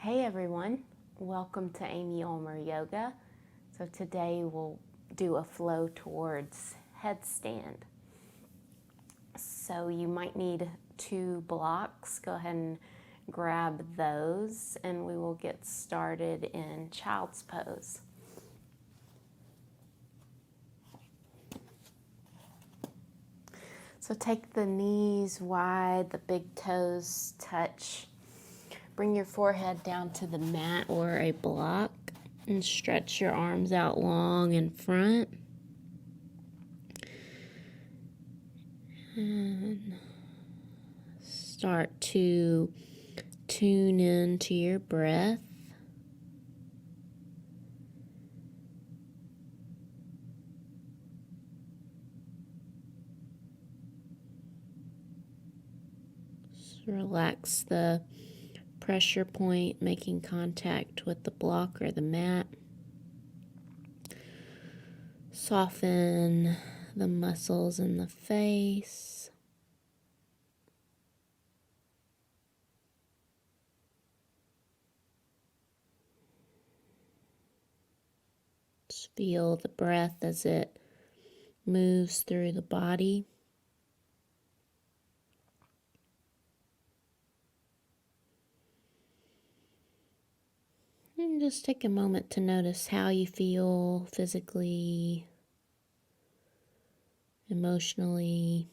Hey everyone, welcome to Amy Ulmer Yoga. So today we'll do a flow towards headstand. So you might need 2 blocks. Go ahead and grab those and we will get started in child's pose. So take the knees wide, the big toes touch. Bring your forehead down to the mat or a block and stretch your arms out long in front. And start to tune into your breath. Just relax the pressure point, making contact with the block or the mat. Soften the muscles in the face. Just feel the breath as it moves through the body. And just take a moment to notice how you feel physically, emotionally.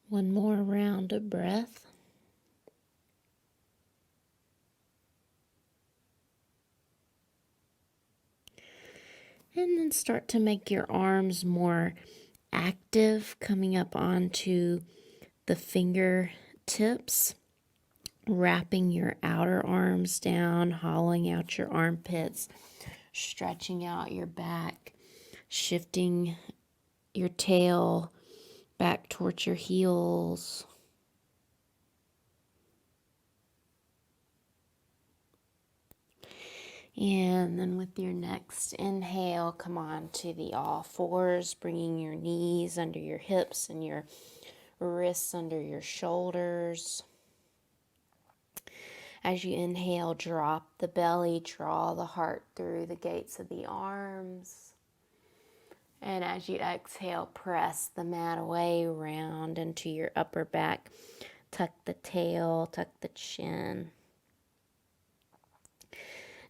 One more round of breath. And then start to make your arms more active, coming up onto the fingertips, wrapping your outer arms down, hollowing out your armpits, stretching out your back, shifting your tail back towards your heels. And then with your next inhale, come on to the all fours, bringing your knees under your hips and your wrists under your shoulders. As you inhale, drop the belly, draw the heart through the gates of the arms. And as you exhale, press the mat away, round into your upper back. Tuck the tail, tuck the chin.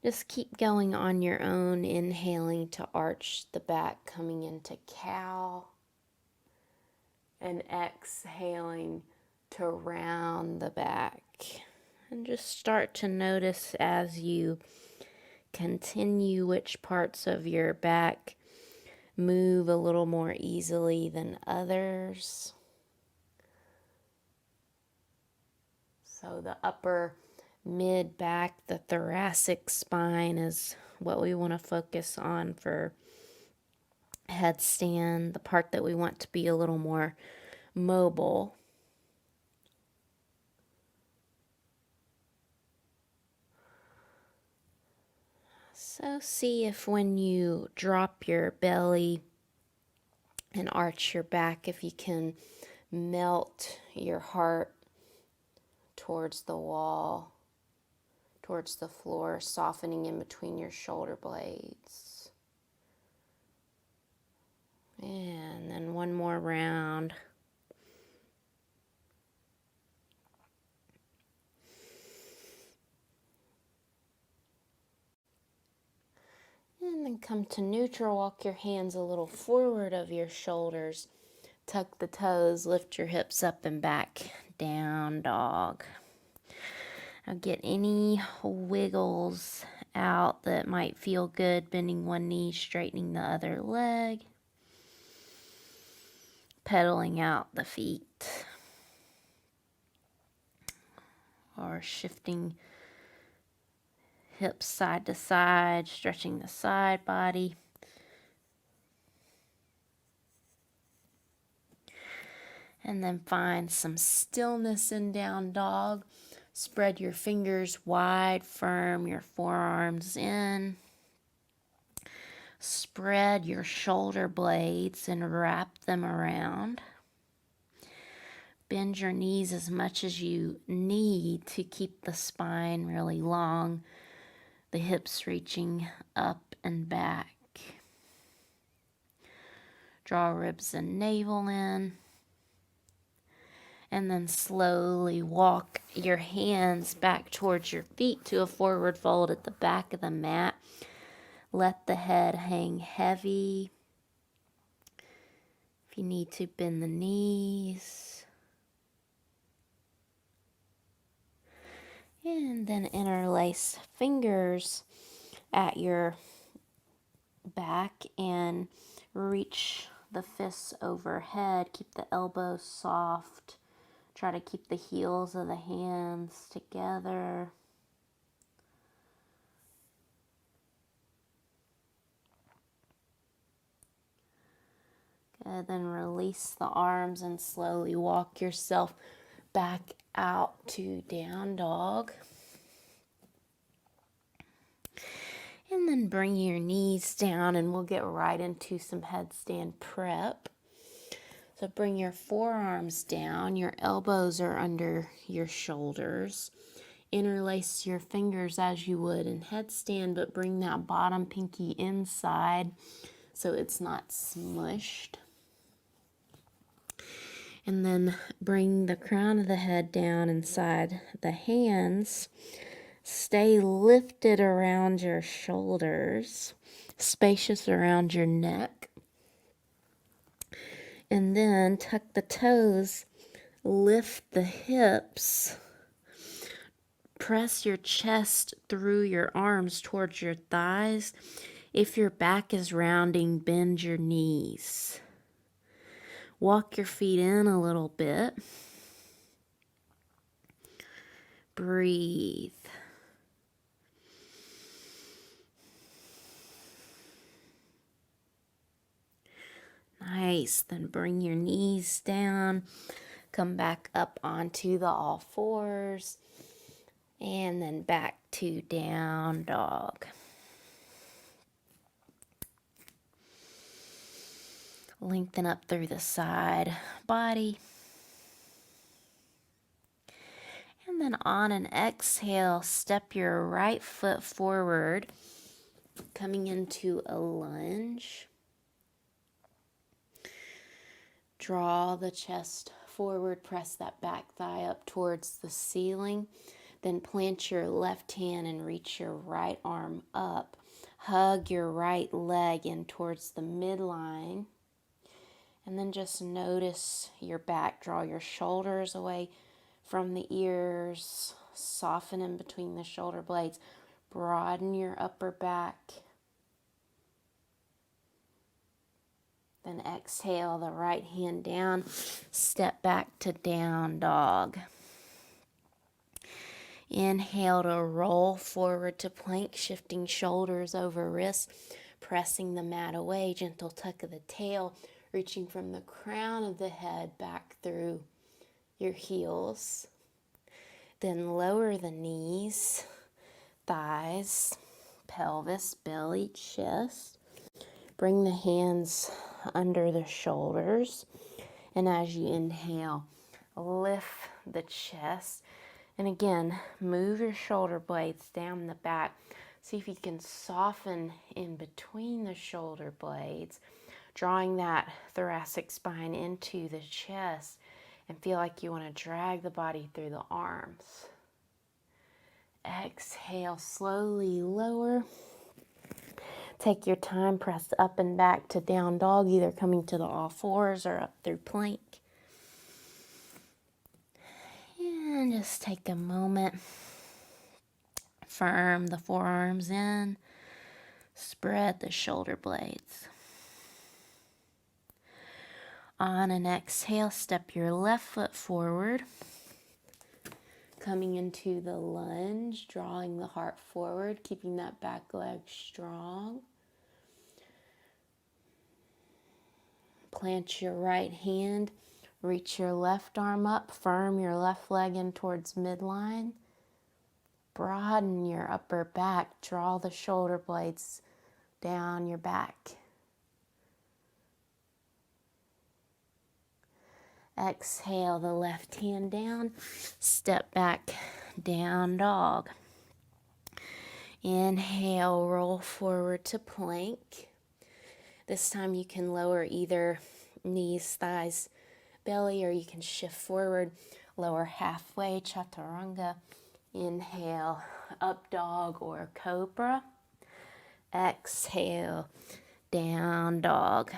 Just keep going on your own, inhaling to arch the back, coming into cow. And exhaling to round the back. And just start to notice as you continue which parts of your back move a little more easily than others. So the upper mid back, the thoracic spine is what we want to focus on for headstand, the part that we want to be a little more mobile. So see if when you drop your belly and arch your back, if you can melt your heart towards the wall, towards the floor, softening in between your shoulder blades. And then one more round. And then come to neutral, walk your hands a little forward of your shoulders. Tuck the toes, lift your hips up and back, down dog. Now get any wiggles out that might feel good, bending one knee, straightening the other leg. Pedaling out the feet. Or shifting hips side to side, stretching the side body. And then find some stillness in down dog. Spread your fingers wide, firm your forearms in. Spread your shoulder blades and wrap them around. Bend your knees as much as you need to keep the spine really long, the hips reaching up and back. Draw ribs and navel in. And then slowly walk your hands back towards your feet to a forward fold at the back of the mat. Let the head hang heavy. If you need to, bend the knees. And then interlace fingers at your back and reach the fists overhead. Keep the elbows soft. Try to keep the heels of the hands together. Good, then release the arms and slowly walk yourself back out to down dog. And then bring your knees down and we'll get right into some headstand prep. So bring your forearms down, your elbows are under your shoulders. Interlace your fingers as you would in headstand, but bring that bottom pinky inside so it's not smushed. And then bring the crown of the head down inside the hands. Stay lifted around your shoulders, spacious around your neck. And then tuck the toes, lift the hips. Press your chest through your arms towards your thighs. If your back is rounding, bend your knees. Walk your feet in a little bit. Breathe. Nice. Then bring your knees down. Come back up onto the all fours. And then back to down dog. Lengthen up through the side body. And then on an exhale, step your right foot forward, coming into a lunge. Draw the chest forward, press that back thigh up towards the ceiling. Then plant your left hand and reach your right arm up. Hug your right leg in towards the midline. And then just notice your back. Draw your shoulders away from the ears. Soften in between the shoulder blades. Broaden your upper back. Then exhale the right hand down. Step back to down dog. Inhale to roll forward to plank, shifting shoulders over wrists, pressing the mat away, gentle tuck of the tail, reaching from the crown of the head back through your heels. Then lower the knees, thighs, pelvis, belly, chest. Bring the hands under the shoulders. And as you inhale, lift the chest. And again, move your shoulder blades down the back. See if you can soften in between the shoulder blades, drawing that thoracic spine into the chest, and feel like you want to drag the body through the arms. Exhale, slowly lower. Take your time, press up and back to down dog, either coming to the all fours or up through plank. And just take a moment. Firm the forearms in. Spread the shoulder blades. On an exhale, step your left foot forward. Coming into the lunge, drawing the heart forward, keeping that back leg strong. Plant your right hand, Reach your left arm up, firm your left leg in towards midline. Broaden your upper back, draw the shoulder blades down your back. Exhale the left hand down, step back, down dog. Inhale, roll forward to plank. This time you can lower either knees, thighs, belly, or you can shift forward, lower halfway, chaturanga. Inhale, up dog or cobra. Exhale, down dog.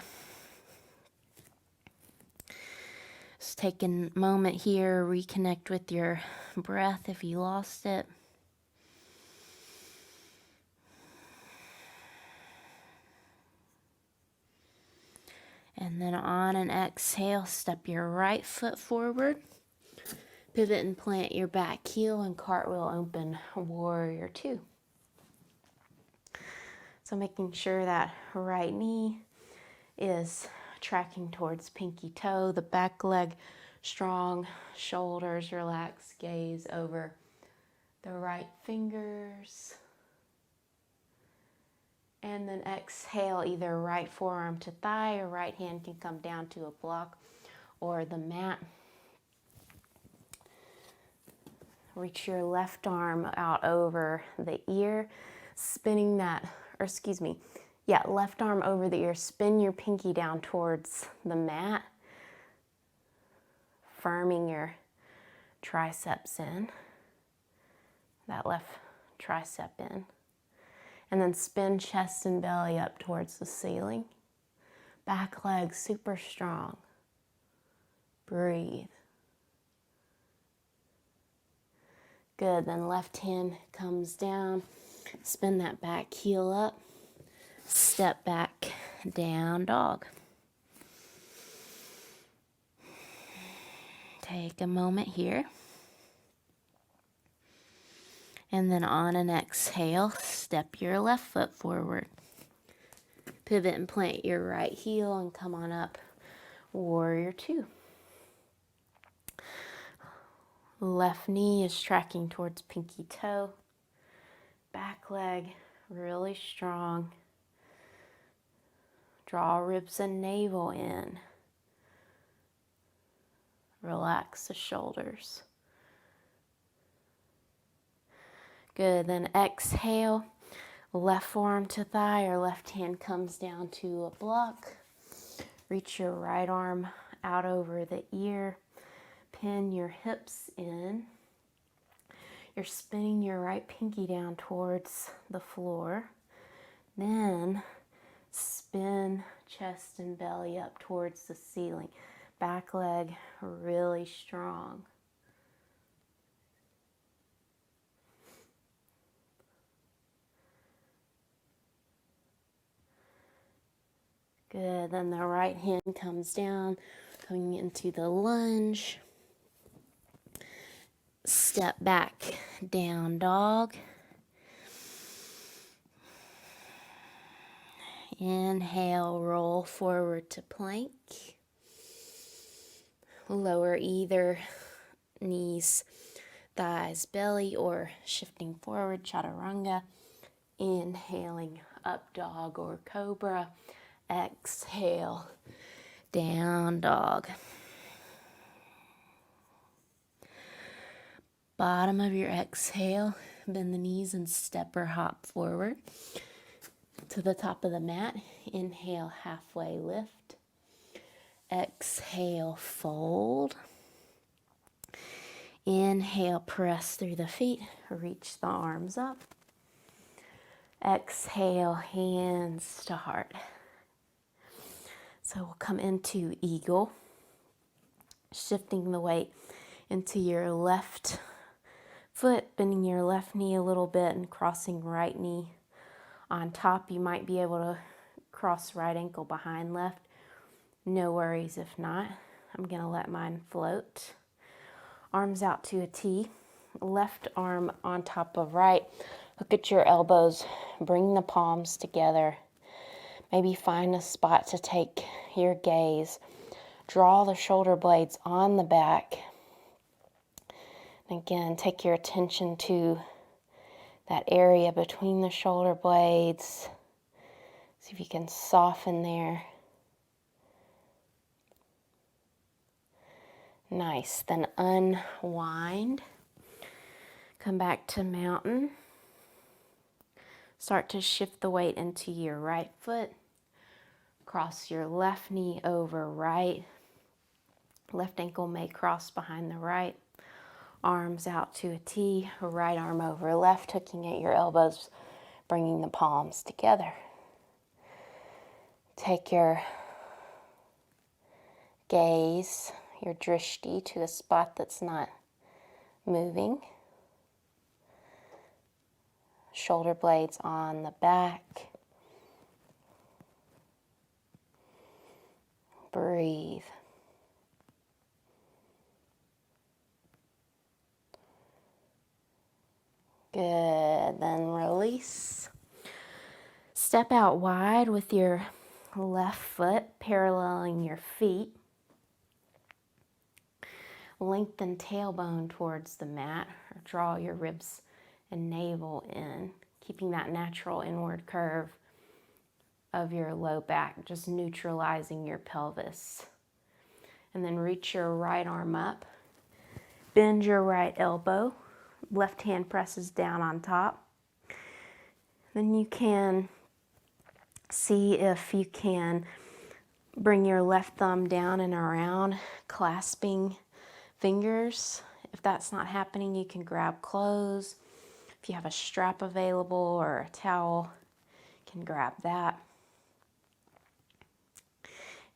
Just take a moment here, reconnect with your breath if you lost it. And then on an exhale, step your right foot forward. Pivot and plant your back heel and cartwheel open, warrior two. So making sure that right knee is tracking towards pinky toe, the back leg strong, shoulders relaxed, gaze over the right fingers. And then exhale, either right forearm to thigh or right hand can come down to a block or the mat. Reach your left arm out over the ear, spinning that, or excuse me, left arm over the ear, spin your pinky down towards the mat, firming your triceps in, that left tricep in. And then spin chest and belly up towards the ceiling. Back leg super strong. Breathe. Good, then left hand comes down. Spin that back heel up. Step back, down dog. Take a moment here. And then on an exhale, step your left foot forward. Pivot and plant your right heel and come on up, warrior two. Left knee is tracking towards pinky toe. Back leg really strong. Draw ribs and navel in. Relax the shoulders. Good, then exhale, left forearm to thigh or left hand comes down to a block. Reach your right arm out over the ear. Pin your hips in. You're spinning your right pinky down towards the floor. Then spin chest and belly up towards the ceiling. Back leg really strong. Good, then the right hand comes down, coming into the lunge. Step back, down dog. Inhale, roll forward to plank. Lower either knees, thighs, belly, or shifting forward, chaturanga. Inhaling, up dog or cobra. Exhale, down dog. Bottom of your exhale, bend the knees and step or hop forward to the top of the mat. Inhale, halfway lift. Exhale, fold. Inhale, press through the feet, reach the arms up. Exhale, hands to heart. So we'll come into eagle, shifting the weight into your left foot, bending your left knee a little bit and crossing right knee on top. You might be able to cross right ankle behind left. No worries if not. I'm going to let mine float. Arms out to a T. Left arm on top of right. Look at your elbows. Bring the palms together. Maybe find a spot to take your gaze. Draw the shoulder blades on the back. And again, take your attention to that area between the shoulder blades. See if you can soften there. Nice. Then unwind. Come back to mountain. Start to shift the weight into your right foot. Cross your left knee over right. Left ankle may cross behind the right. Arms out to a T. Right arm over left, hooking at your elbows, bringing the palms together. Take your gaze, your drishti, to a spot that's not moving. Shoulder blades on the back. Breathe. Good. Then release. Step out wide with your left foot paralleling your feet. Lengthen tailbone towards the mat, or draw your ribs and navel in, keeping that natural inward curve of your low back, just neutralizing your pelvis. And then reach your right arm up. Bend your right elbow. Left hand presses down on top. Then you can see if you can bring your left thumb down and around, clasping fingers. If that's not happening, you can grab clothes. If you have a strap available or a towel, you can grab that.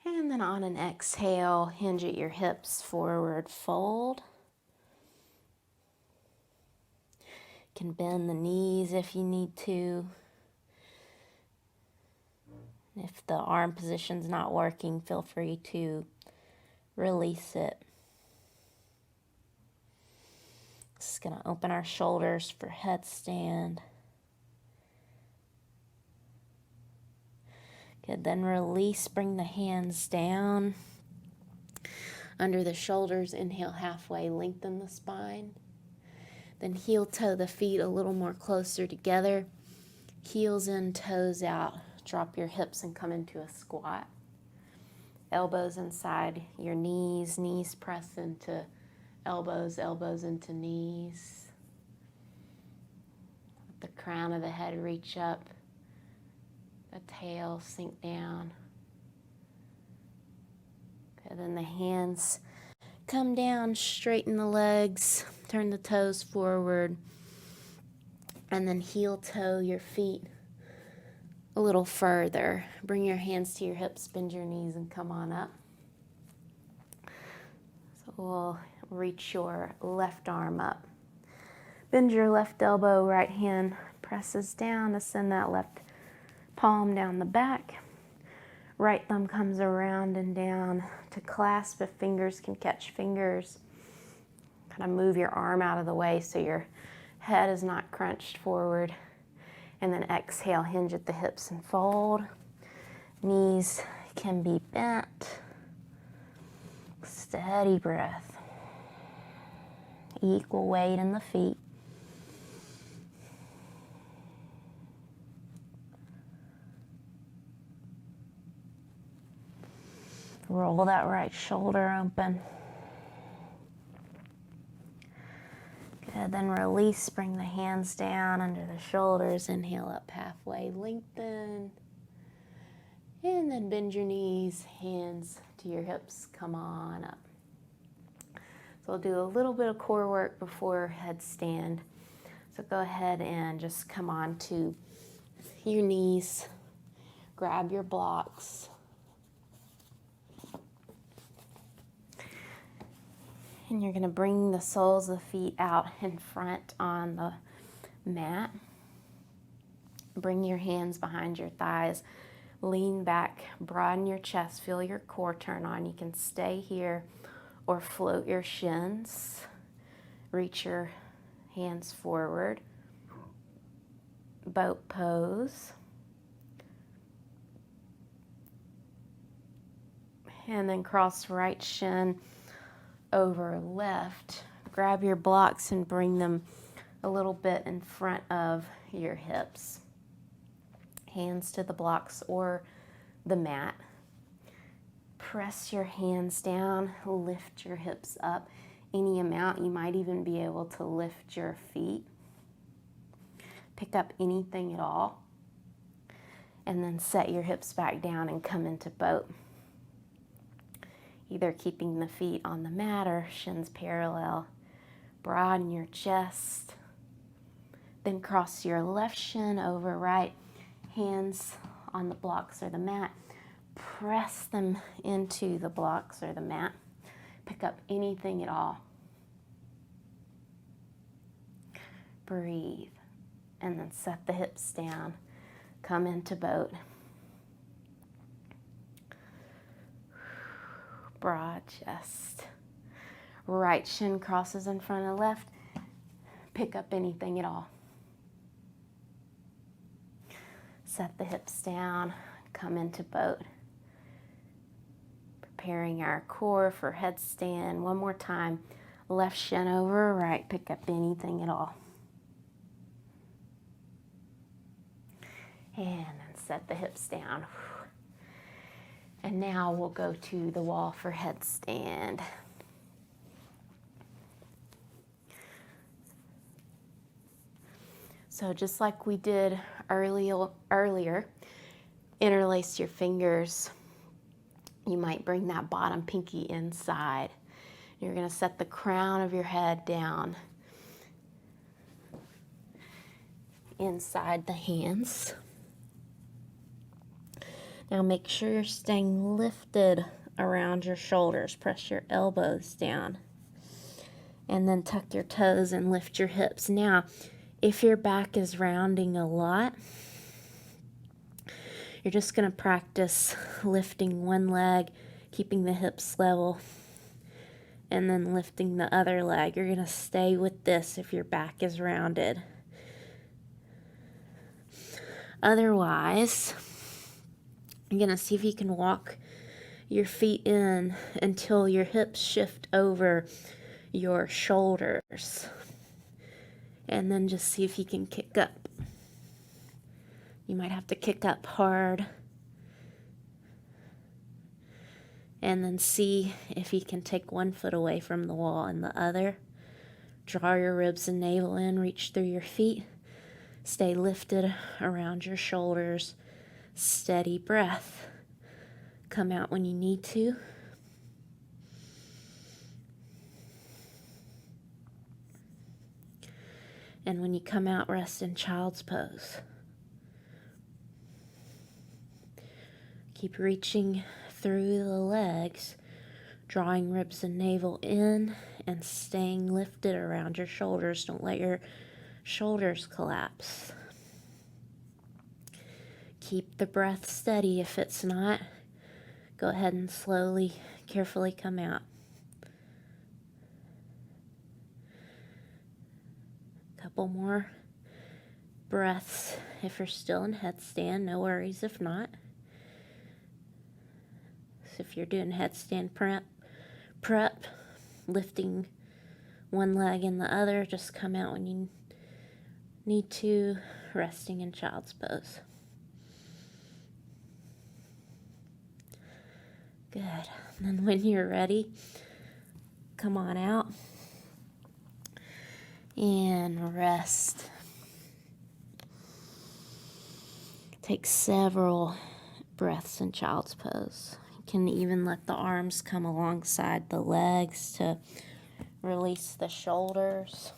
And then on an exhale, hinge at your hips, forward fold. You can bend the knees if you need to. If the arm position's not working, feel free to release it. Just going to open our shoulders for headstand. Good, then release, bring the hands down under the shoulders. Inhale halfway, lengthen the spine. Then heel toe the feet a little more closer together. Heels in, toes out. Drop your hips and come into a squat. Elbows inside your knees, knees press into elbows, elbows into knees. Let the crown of the head reach up. The tail sink down. Okay, then the hands come down, straighten the legs, turn the toes forward, and then heel toe your feet a little further. Bring your hands to your hips, bend your knees, and come on up. So we'll reach your left arm up. Bend your left elbow, right hand presses down, ascend that left palm down the back. Right thumb comes around and down to clasp if fingers can catch fingers. Kind of move your arm out of the way so your head is not crunched forward. And then exhale, hinge at the hips and fold. Knees can be bent. Steady breath. Equal weight in the feet. Roll that right shoulder open. Good, then release, bring the hands down under the shoulders. Inhale up halfway, lengthen. And then bend your knees, hands to your hips, come on up. So we'll do a little bit of core work before headstand. So go ahead and just come on to your knees, grab your blocks. And you're going to bring the soles of the feet out in front on the mat. Bring your hands behind your thighs. Lean back, broaden your chest, feel your core turn on. You can stay here or float your shins. Reach your hands forward. Boat pose. And then cross right shin over left. Grab your blocks and bring them a little bit in front of your hips. Hands to the blocks or the mat. Press your hands down, lift your hips up any amount. You might even be able to lift your feet. Pick up anything at all. And then set your hips back down and come into boat. Either keeping the feet on the mat or shins parallel. Broaden your chest. Then cross your left shin over right. Hands on the blocks or the mat. Press them into the blocks or the mat. Pick up anything at all. Breathe. And then set the hips down. Come into boat. Broad chest. Right shin crosses in front of left. Pick up anything at all. Set the hips down. Come into boat. Preparing our core for headstand. One more time. Left shin over right. Pick up anything at all. And then set the hips down. And now we'll go to the wall for headstand. So just like we did earlier, interlace your fingers. You might bring that bottom pinky inside. You're going to set the crown of your head down inside the hands. Now make sure you're staying lifted around your shoulders. Press your elbows down. And then tuck your toes and lift your hips. Now, if your back is rounding a lot, you're just going to practice lifting one leg, keeping the hips level, and then lifting the other leg. You're going to stay with this if your back is rounded. Otherwise, you're going to see if you can walk your feet in until your hips shift over your shoulders. And then just see if you can kick up. You might have to kick up hard. And then see if you can take one foot away from the wall and the other. Draw your ribs and navel in, reach through your feet. Stay lifted around your shoulders. Steady breath. Come out when you need to. And when you come out, rest in child's pose. Keep reaching through the legs, drawing ribs and navel in and staying lifted around your shoulders. Don't let your shoulders collapse. Keep the breath steady. If it's not, go ahead and slowly, carefully come out. Couple more breaths. If you're still in headstand, no worries if not. So if you're doing headstand prep, lifting one leg and the other, just come out when you need to, resting in child's pose. Good. And then when you're ready, come on out and rest. Take several breaths in child's pose. You can even let the arms come alongside the legs to release the shoulders.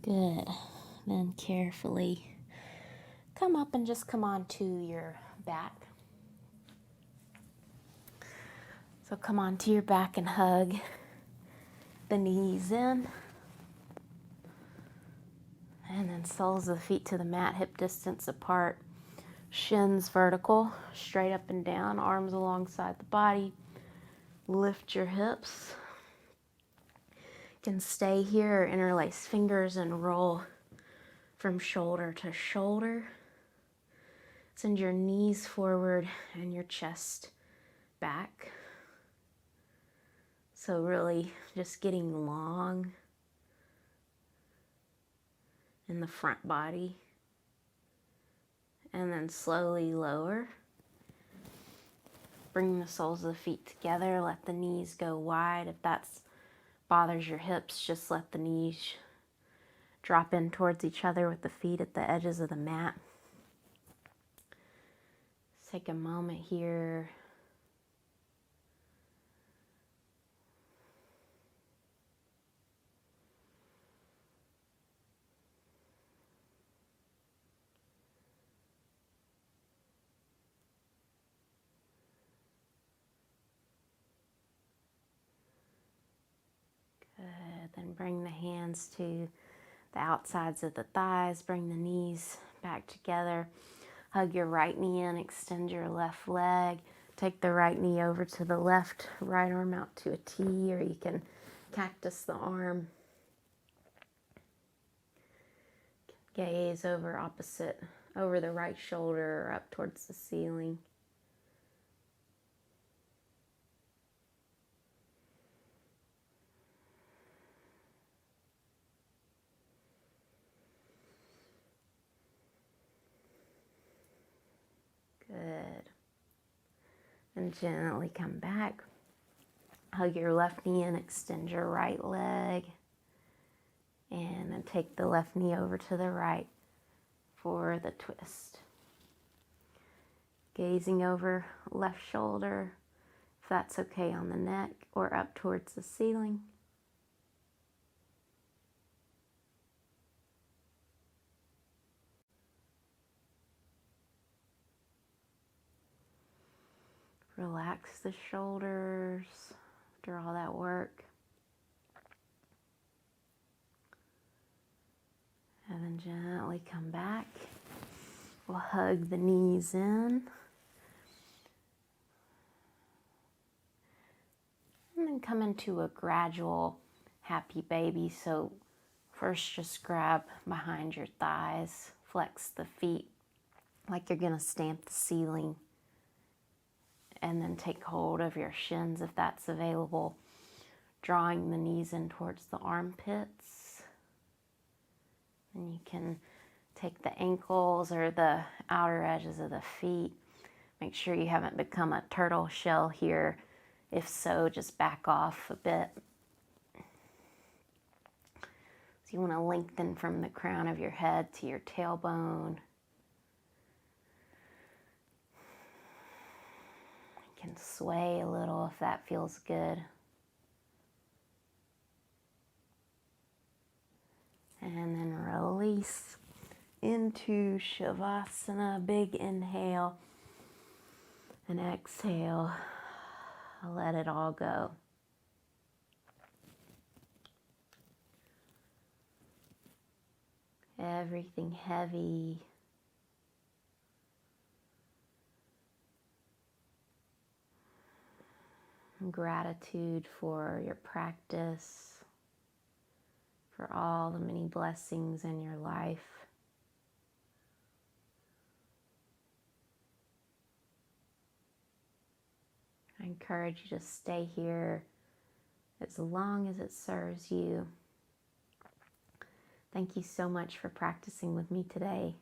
Good. Then carefully come up and just come onto your back. So come onto your back and hug the knees in. And then soles of the feet to the mat, hip distance apart. Shins vertical, straight up and down, arms alongside the body. Lift your hips. You can stay here or interlace fingers and roll from shoulder to shoulder. Send your knees forward and your chest back. So really just getting long in the front body. And then slowly lower. Bring the soles of the feet together. Let the knees go wide. If that bothers your hips, just let the knees drop in towards each other with the feet at the edges of the mat. Take a moment here. Good. Then bring the hands to the outsides of the thighs. Bring the knees back together. Hug your right knee in. Extend your left leg. Take the right knee over to the left. Right arm out to a T, or you can cactus the arm. Gaze over over the right shoulder or up towards the ceiling. Good. And gently come back. Hug your left knee and extend your right leg. And then take the left knee over to the right for the twist. Gazing over left shoulder, if that's okay, on the neck or up towards the ceiling. Relax the shoulders after all that work. And then gently come back. We'll hug the knees in. And then come into a gradual happy baby. So first just grab behind your thighs, flex the feet like you're gonna stamp the ceiling. And then take hold of your shins if that's available, drawing the knees in towards the armpits. And you can take the ankles or the outer edges of the feet. Make sure you haven't become a turtle shell here. If so, just back off a bit. So you want to lengthen from the crown of your head to your tailbone. You can sway a little if that feels good. And then release into Shavasana. Big inhale and exhale. Let it all go. Everything heavy. Gratitude for your practice, for all the many blessings in your life. I encourage you to stay here as long as it serves you. Thank you so much for practicing with me today.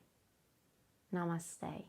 Namaste.